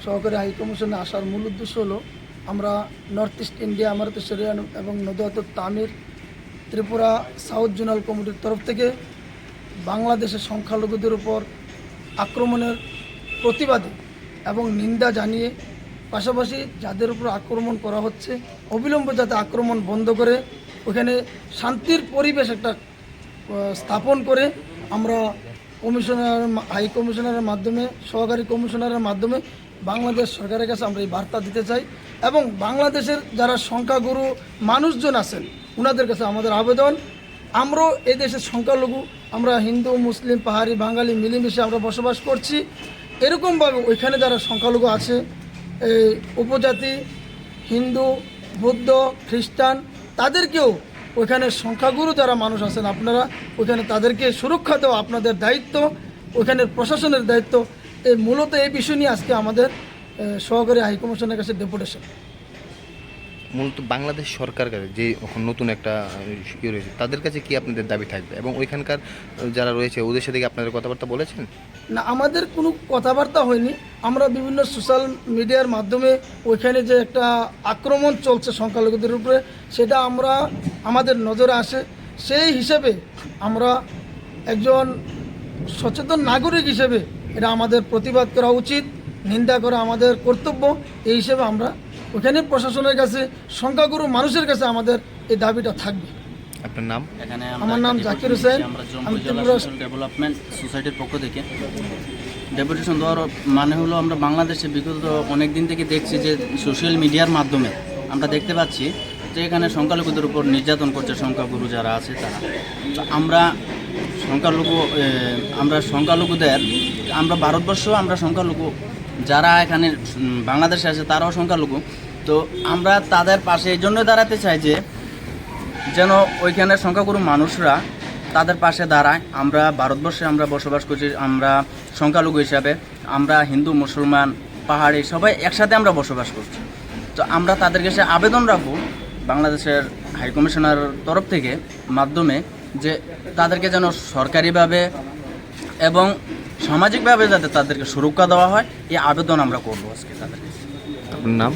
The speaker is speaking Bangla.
সহকারী হাই কমিশনে আসার মূল উদ্দেশ্য হলো আমরা নর্থ ইস্ট ইন্ডিয়া আমারতেশ্বরিয়ান এবং নদুয়াতুর তামির ত্রিপুরা সাউথ জোনাল কমিটির তরফ থেকে বাংলাদেশের সংখ্যালঘুদের উপর আক্রমণের প্রতিবাদে এবং নিন্দা জানিয়ে পাশাপাশি যাদের উপর আক্রমণ করা হচ্ছে অবিলম্বে যাতে আক্রমণ বন্ধ করে ওখানে শান্তির পরিবেশ একটা স্থাপন করে আমরা হাই কমিশনারের মাধ্যমে সহকারী কমিশনারের মাধ্যমে বাংলাদেশ সরকারের কাছে আমরা এই বার্তা দিতে চাই এবং বাংলাদেশের যারা সংখ্যাগুরু মানুষজন আছেন ওনাদের কাছে আমাদের আবেদন, আমরাও এই দেশের সংখ্যালঘু, আমরা হিন্দু মুসলিম পাহাড়ি বাঙালি মিলেমিশে আমরা বসবাস করছি। এরকমভাবে ওইখানে যারা সংখ্যালঘু আছে এই উপজাতি হিন্দু বৌদ্ধ খ্রিস্টান তাদেরকেও ওইখানে সংখ্যাগুরু যারা মানুষ আছেন আপনারা ওইখানে তাদেরকে সুরক্ষা দেওয়া আপনাদের দায়িত্ব, ওইখানের প্রশাসনের দায়িত্ব। মূলত এই বিষয় নিয়ে আজকে আমাদের সহকারী হাইকমিশনের কাছে ডেপুটেশন। মূলত বাংলাদেশ সরকার যে নতুন একটা ইয়ে রয়েছে তাদের কাছে কি আপনাদের দাবি থাকবে এবং ওইখানকার যারা রয়েছে ওদের সাথে কি আপনাদের কথাবার্তা বলেছেন? না, আমাদের কোনো কথাবার্তা হয়নি। আমরা বিভিন্ন সোশ্যাল মিডিয়ার মাধ্যমে ওইখানে যে একটা আক্রমণ চলছে সংখ্যালঘুদের উপরে সেটা আমাদের নজরে আসে। সেই হিসেবে আমরা একজন সচেতন নাগরিক হিসেবে এটা আমাদের প্রতিবাদ করা উচিত, নিন্দা করা আমাদের কর্তব্য। এই হিসেবে আমরা ওখানে প্রশাসনের কাছে সংখ্যাগুরু মানুষের কাছে আমাদের এই দাবিটা থাকবে। আপনার নাম? আমার নাম জাকির হোসেন, আমি ত্রিপুরা ডেভেলপমেন্ট সোসাইটির পক্ষ থেকে ডেপুটেশন দেওয়ার মানে হলো আমরা বাংলাদেশে বিগত অনেক দিন থেকে দেখছি যে সোশ্যাল মিডিয়ার মাধ্যমে আমরা দেখতে পাচ্ছি যে এখানে সংখ্যালঘুদের উপর নির্যাতন করছে সংখ্যাগুরু যারা আছে তারা। তো আমরা সংখ্যালঘুদের আমরা ভারতবর্ষ আমরা সংখ্যালঘু যারা এখানে বাংলাদেশে আছে তারাও সংখ্যালঘু। তো আমরা তাদের পাশে এই জন্য দাঁড়াতে চাই যে যেন ওইখানে সংখ্যাগুরু মানুষরা তাদের পাশে দাঁড়ায়। আমরা ভারতবর্ষে আমরা বসবাস করছি, আমরা সংখ্যালঘু হিসাবে আমরা হিন্দু মুসলমান পাহাড়ি সবাই একসাথে আমরা বসবাস করছি। তো আমরা তাদের কাছে আবেদন রাখবো বাংলাদেশের হাই কমিশনার তরফ থেকে মাধ্যমে যে তাদেরকে যেন সরকারিভাবে এবং সামাজিকভাবে যাতে তাদেরকে সুরক্ষা দেওয়া হয় এই আবেদন আমরা করবো আজকে তাদের কাছে। আপনার নাম?